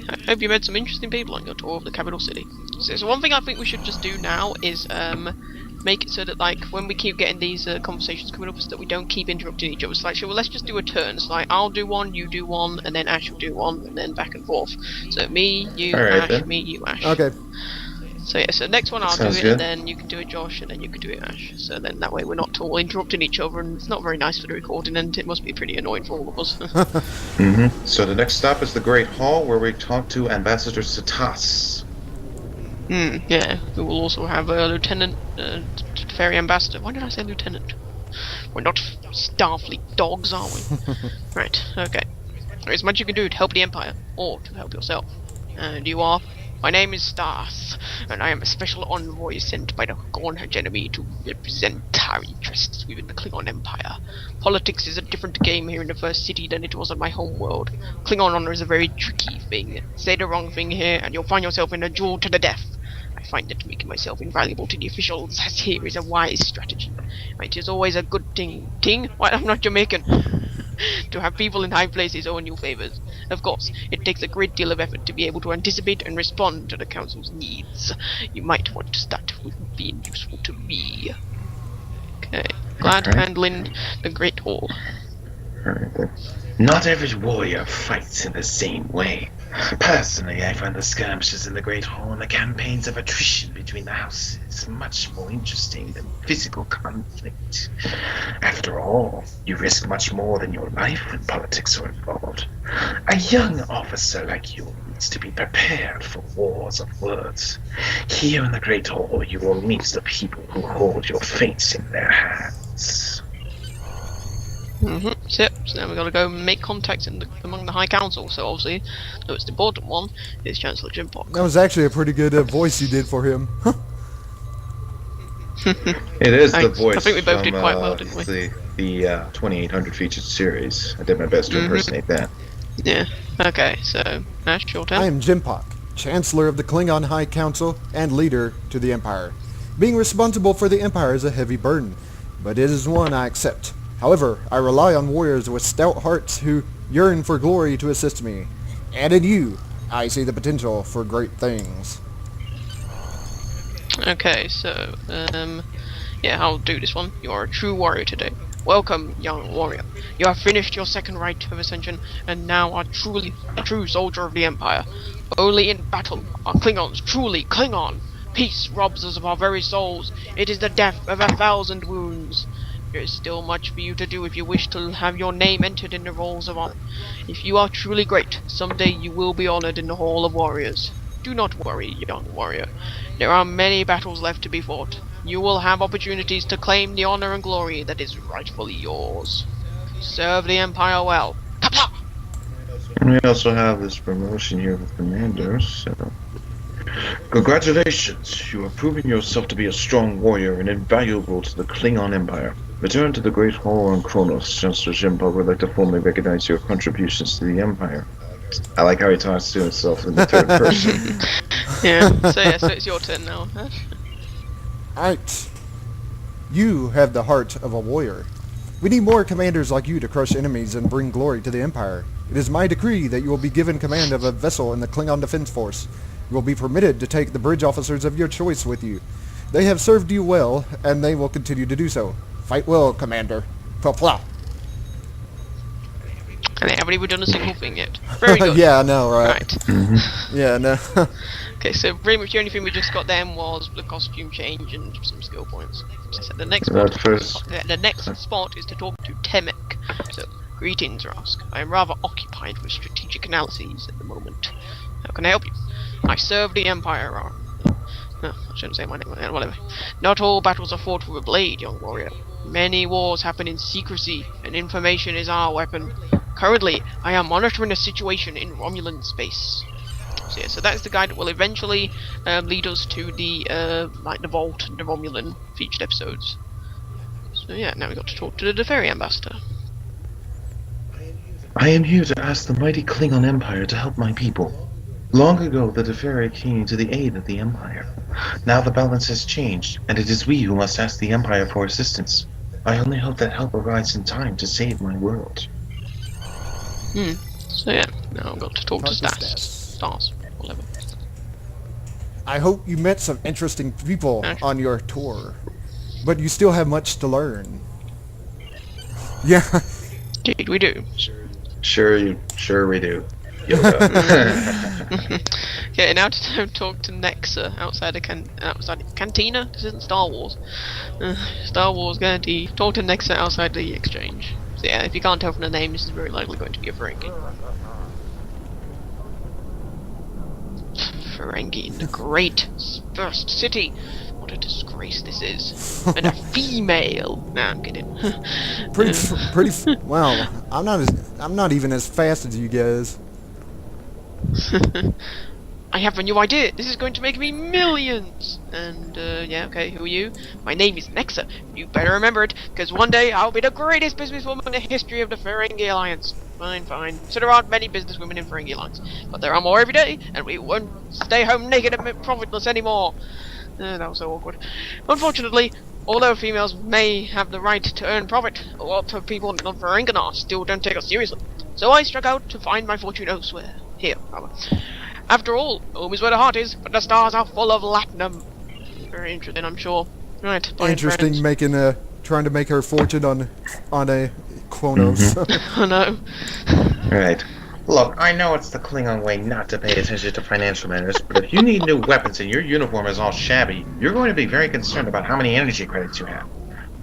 I hope you met some interesting people on your tour of the capital city. So one thing I think we should just do now is make it so that like when we keep getting these conversations coming up, so that we don't keep interrupting each other. So like, well, let's just do a turn. So like, I'll do one, you do one, and then Ash will do one, and then back and forth. So me, you, Ash, then. Me, you, Ash. Okay. So yeah, so next one I'll do it, good. and then you can do it, Josh, and then you can do it, Ash. So then that way we're not all interrupting each other, and it's not very nice for the recording, and it must be pretty annoying for all of us. So the next stop is the Great Hall, where we talk to Ambassador Satas. Yeah, we will also have a Lieutenant Ferry Ambassador. Why did I say Lieutenant? We're not Starfleet dogs, are we? Right, okay. There's much you can do to help the Empire, or to help yourself. And you are? My name is Starth, and I am a special envoy sent by the Gorn hegemony to represent our interests within the Klingon Empire. Politics is a different game here in the First City than it was on my home world. Klingon honor is a very tricky thing. Say the wrong thing here, and you'll find yourself in a duel to the death. I find that making myself invaluable to the officials as here is a wise strategy. It is always a good thing. Why, I'm not Jamaican. To have people in high places owe you favors. Of course, it takes a great deal of effort to be able to anticipate and respond to the Council's needs. You might want to start with being useful to me. Okay. Glad handling the Great Hall. Alright then. Not every warrior fights in the same way. Personally, I find the skirmishes in the Great Hall and the campaigns of attrition between the houses much more interesting than physical conflict. After all, you risk much more than your life when politics are involved. A young officer like you needs to be prepared for wars of words. Here in the Great Hall, you will meet the people who hold your fates in their hands. So now we've got to go make contacts among the High Council. So obviously, the most important one is Chancellor Jim Pock. That was actually a pretty good voice you did for him. It is the voice. I think we both from, did quite well, didn't we? The 2800 featured series. I did my best to impersonate that. Yeah. Okay. So Ash, your turn. I am Jim Pock, Chancellor of the Klingon High Council and leader to the Empire. Being responsible for the Empire is a heavy burden, but it is one I accept. However, I rely on warriors with stout hearts who yearn for glory to assist me. And in you, I see the potential for great things. Okay, so, yeah, I'll do this one. You are a true warrior today. Welcome, young warrior. You have finished your second rite of ascension, and now are truly a true soldier of the Empire. Only in battle are Klingons truly Klingon. Peace robs us of our very souls. It is the death of 1,000 wounds. There is still much for you to do if you wish to have your name entered in the rolls of honor. If you are truly great, someday you will be honored in the Hall of Warriors. Do not worry, young warrior. There are many battles left to be fought. You will have opportunities to claim the honor and glory that is rightfully yours. Serve the Empire well. Kapla! And we also have this promotion here with Commander, so... Congratulations! You are proving yourself to be a strong warrior and invaluable to the Klingon Empire. Return to the Great Hall on Kronos. Chancellor Jim Pock would like to formally recognize your contributions to the Empire. I like how he talks to himself in the third person. Yeah, so it's your turn now. Alright. You have the heart of a warrior. We need more commanders like you to crush enemies and bring glory to the Empire. It is my decree that you will be given command of a vessel in the Klingon Defense Force. You will be permitted to take the bridge officers of your choice with you. They have served you well, and they will continue to do so. Fight well, Commander. Pla. And they haven't even done a single thing yet. Very good. Yeah, I know, right? Yeah, no. Okay, so pretty much the only thing we just got then was the costume change and some skill points. So the next spot is to talk to Temek. So, greetings, Rask. I am rather occupied with strategic analyses at the moment. How can I help you? I serve the Empire. No, I shouldn't say my name. Whatever. Not all battles are fought with a blade, young warrior. Many wars happen in secrecy, and information is our weapon. Currently, I am monitoring the situation in Romulan space. So yeah, so that's the guy that will eventually lead us to the like the Vault and the Romulan featured episodes. So yeah, now we got to talk to the Ferry Ambassador. I am here to ask the mighty Klingon Empire to help my people. Long ago, the Deferi came to the aid of the Empire. Now the balance has changed, and it is we who must ask the Empire for assistance. I only hope that help arrives in time to save my world. So yeah, now I've got to talk to Stas. stars, whatever. I hope you met some interesting people on your tour, but you still have much to learn. Yeah. Indeed, we do. Sure we do. Yoda. Okay, now to talk to Nexa outside the cantina. This isn't Star Wars. Star Wars Guarantee. Talk to Nexa outside the exchange. So yeah, if you can't tell from the name, this is very likely going to be a Ferengi. Ferengi in the great first city. What a disgrace this is. And a female. Nah, I'm kidding. Wow. I'm not even as fast as you guys. I have a new idea. This is going to make me millions. And yeah, okay. Who are you? My name is Nexa. You better remember it, because one day I'll be the greatest businesswoman in the history of the Ferengi Alliance. Fine. So there aren't many businesswomen in Ferengi Alliance, but there are more every day, and we won't stay home naked and profitless anymore. That was so awkward. Unfortunately, although females may have the right to earn profit, a lot of people in Ferenginar still don't take us seriously. So I struck out to find my fortune elsewhere. Here, rather. After all, home is where the heart is, but the stars are full of latinum. Very interesting, I'm sure. Right, bye, Interesting, friends. trying to make her fortune on a Kronos. I know. Right. Look, I know it's the Klingon way not to pay attention to financial matters, but if you need new weapons and your uniform is all shabby, you're going to be very concerned about how many energy credits you have.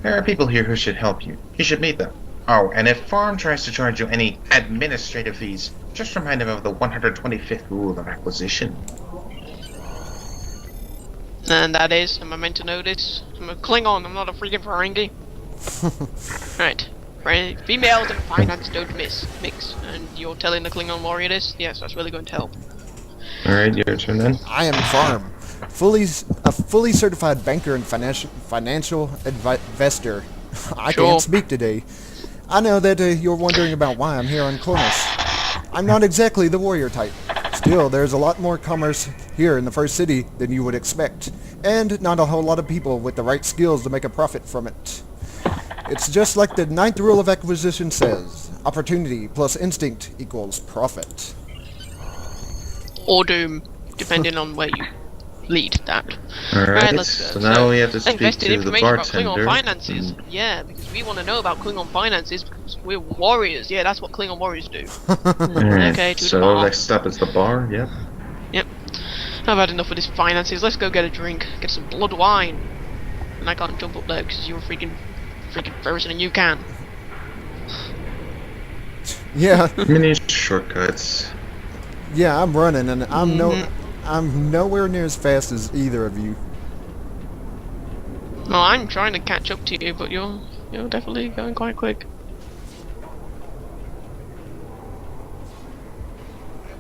There are people here who should help you. You should meet them. Oh, and if Farm tries to charge you any administrative fees, just remind him of the 125th rule of acquisition. And that is, am I meant to know this? I'm a Klingon, I'm not a freaking Ferengi. Right. Females and finance don't mix. And you're telling the Klingon warrior this? Yes, that's really going to help. Alright, your turn then. I am Farm, a fully certified banker and financial investor. I can't speak today. I know that you're wondering about why I'm here on Kronos. I'm not exactly the warrior type. Still, there's a lot more commerce here in the first city than you would expect, and not a whole lot of people with the right skills to make a profit from it. It's just like the 9th rule of acquisition says, opportunity plus instinct equals profit. Or doom, depending on where you lead that. Alright, let's go. so now we have to speak invested to the information about bartender. Klingon finances. Yeah, because we want to know about Klingon finances because we're warriors. Yeah, that's what Klingon warriors do. Alright, Okay, to the so bar. next up is the bar, yep. Yep. I've had enough of this finances. Let's go get a drink. Get some blood wine. And I can't jump up there because you're a freaking person and you can. Yeah, Mini shortcuts. yeah, I'm running, and I'm nowhere near as fast as either of you. Well, I'm trying to catch up to you, but you're definitely going quite quick.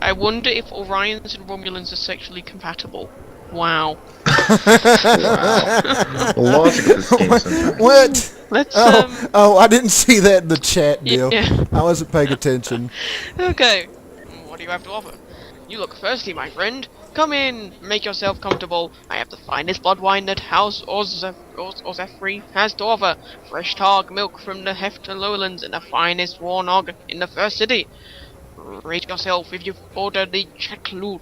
I wonder if Orions and Romulans are sexually compatible. Wow. Wow. Logic of this game sometimes. What? Let's Oh, I didn't see that in the chat, Neil. yeah. I wasn't paying attention. Okay. What do you have to offer? You look thirsty, my friend. Come in, make yourself comfortable. I have the finest blood wine that House Ozefri has to offer. Fresh targ milk from the Hefter lowlands and the finest warnog in the first city. Rate yourself if you've ordered the Chaklut,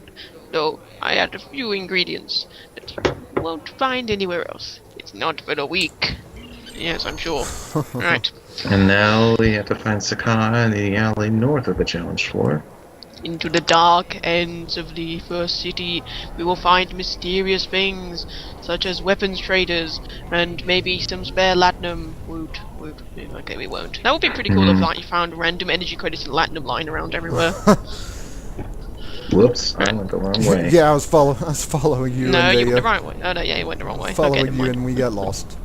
though I add a few ingredients that you won't find anywhere else. It's not for the weak. Yes, I'm sure. Right. And now we have to find Sakar in the alley north of the challenge floor. Into the dark ends of the first city, we will find mysterious things, such as weapons traders, and maybe some spare latinum. Woot. Okay, we won't. That would be pretty cool if like, you found random energy credits and latinum lying around everywhere. Whoops, I went the wrong way. Yeah, I was following you. No, and you went the right way. Oh no, yeah, you went the wrong way. Following Okay, you, and we got lost.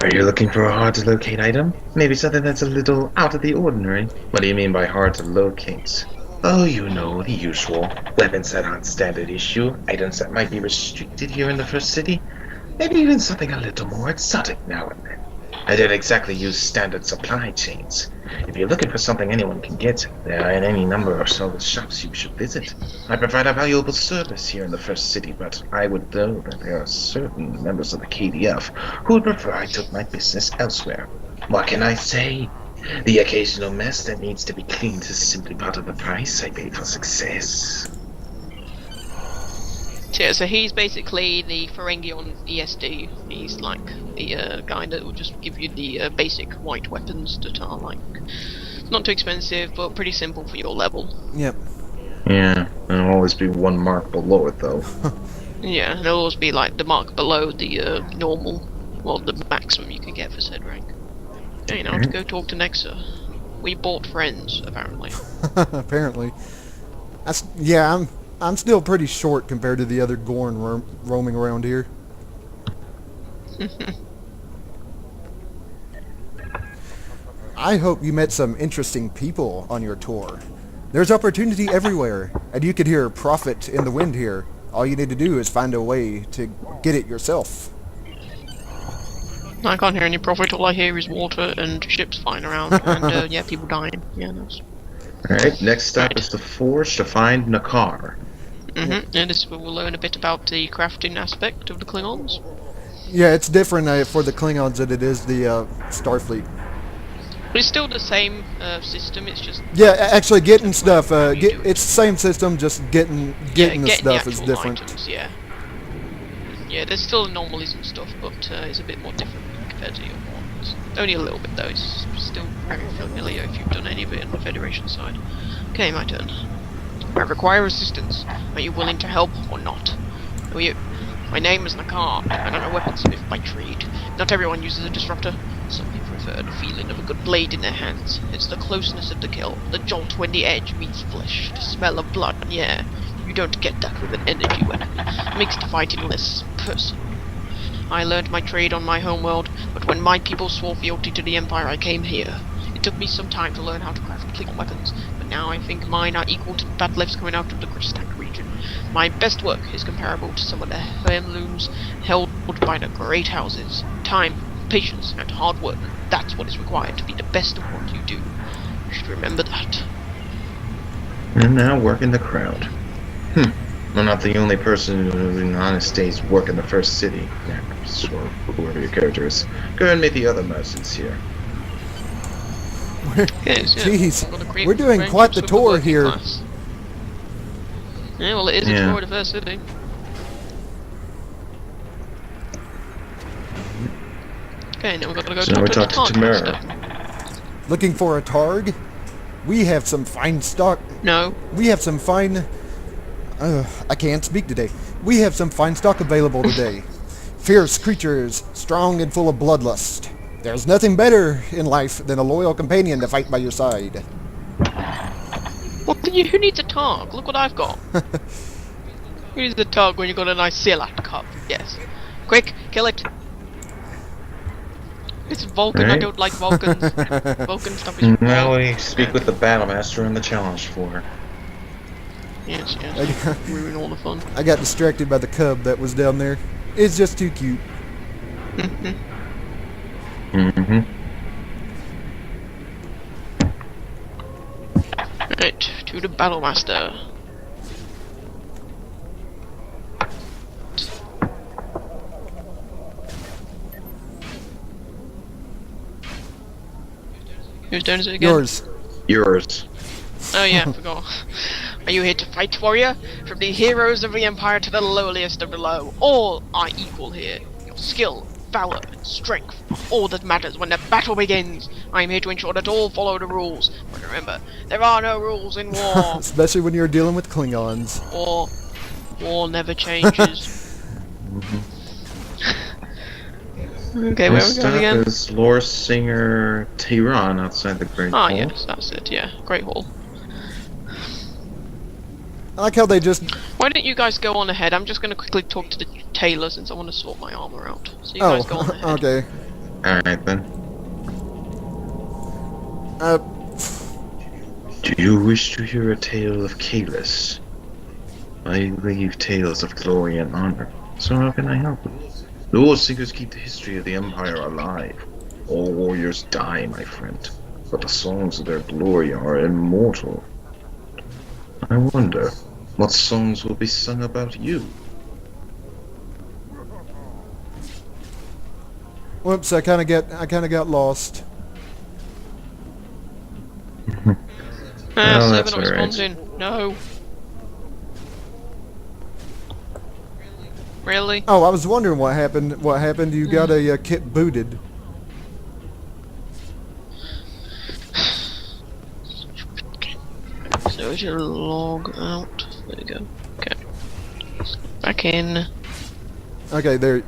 Are you looking for a hard-to-locate item? Maybe something that's a little out of the ordinary? What do you mean by hard-to-locate? Oh, you know, the usual. Weapons that aren't standard issue, items that might be restricted here in the first city, maybe even something a little more exotic now and then. I don't exactly use standard supply chains. If you're looking for something anyone can get, there are any number of solid shops you should visit. I provide a valuable service here in the first city, but I would know that there are certain members of the KDF who would prefer I took my business elsewhere. What can I say? The occasional mess that needs to be cleaned is simply part of the price I pay for success. Yeah, so he's basically the Ferengion ESD. He's like the guy that will just give you the basic white weapons that are like not too expensive but pretty simple for your level. Yep. Yeah, there'll always be one mark below it though. Yeah, and there'll always be like the mark below the normal, well, the maximum you can get for said rank. Okay, now to go talk to Nexa. We bought friends, apparently. Apparently. Yeah, I'm still pretty short compared to the other Gorn roaming around here. I hope you met some interesting people on your tour. There's opportunity everywhere, and you could hear profit in the wind here. All you need to do is find a way to get it yourself. I can't hear any profit, all I hear is water and ships flying around, and yeah, people dying. Yeah, that's... Alright, next stop is the forge to find Nakar. And this is where we'll learn a bit about the crafting aspect of the Klingons. Yeah, it's different for the Klingons than it is the Starfleet. But it's still the same system, it's just... Yeah, actually getting stuff, it's the same system, just getting the stuff is different. Items, yeah. Yeah, there's still anomalies and stuff, but it's a bit more different compared to your ones. Only a little bit though, it's still very familiar if you've done any of it on the Federation side. Okay, my turn. I require assistance. Are you willing to help or not? Who are you? My name is Nakar, and I'm a weaponsmith by trade. Not everyone uses a disruptor. Some people prefer the feeling of a good blade in their hands. It's the closeness of the kill, the jolt when the edge meets flesh, the smell of blood, yeah. You don't get that with an energy weapon. It makes the fighting less personal. I learned my trade on my homeworld, but when my people swore fealty to the Empire, I came here. It took me some time to learn how to craft Klingon weapons, but now I think mine are equal to the battlefs coming out of the Kristak region. My best work is comparable to some of the heirlooms held by the great houses. Time, patience, and hard work. That's what is required to be the best of what you do. You should remember that. And now work in the crowd. I'm not the only person who in honest days work in the first city. Next, or whoever your character is. Go and meet the other merchants here. Yes, yeah. Jeez, we're doing quite the tour here. Class. Yeah, well it is a tour of the first city. Okay, now we've got to go So we talk talked to to the Tamara. Looking for a Targ? We have some fine stock. No. We have some fine... I can't speak today. We have some fine stock available today. Fierce creatures, strong and full of bloodlust. There's nothing better in life than a loyal companion to fight by your side. Well, who needs a Targ? Look what I've got. Who needs a Targ when you've got a nice Sealat cup? Yes. Quick, kill it. It's Vulcan, I don't like Vulcans. Vulcan stuff is Now we speak with the Battlemaster on the challenge floor. Yes, yes. Ruin all the fun. I got distracted by the cub that was down there. It's just too cute. Right, to the Battlemaster. Whose turn is it again? Yours. Oh yeah, I forgot. Are you here to fight, warrior? From the heroes of the Empire to the lowliest of the low, all are equal here. Your skill, valor, and strength are all that matters when the battle begins. I am here to ensure that all follow the rules. But remember, there are no rules in war. Especially when you're dealing with Klingons. War never changes. Okay, where are we going again? Is Lore Singer Tehran outside the Great Hall. Ah, yes, that's it, yeah. Great Hall. I like how they just... Why don't you guys go on ahead? I'm just going to quickly talk to the tailor since I want to sort my armor out. So you guys go on ahead. Okay. Alright then. Do you wish to hear a tale of Kalis? I leave tales of glory and honor. So how can I help? The War Seekers keep the history of the Empire alive. All warriors die, my friend, but the songs of their glory are immortal. I wonder, what songs will be sung about you? Whoops, I kind of got lost. Ah, Oh, server that's not alright. responding. No. Really? Oh, I was wondering what happened. What happened? You got a kit booted. So we should log out. There we go. Okay. Back in. Okay, there.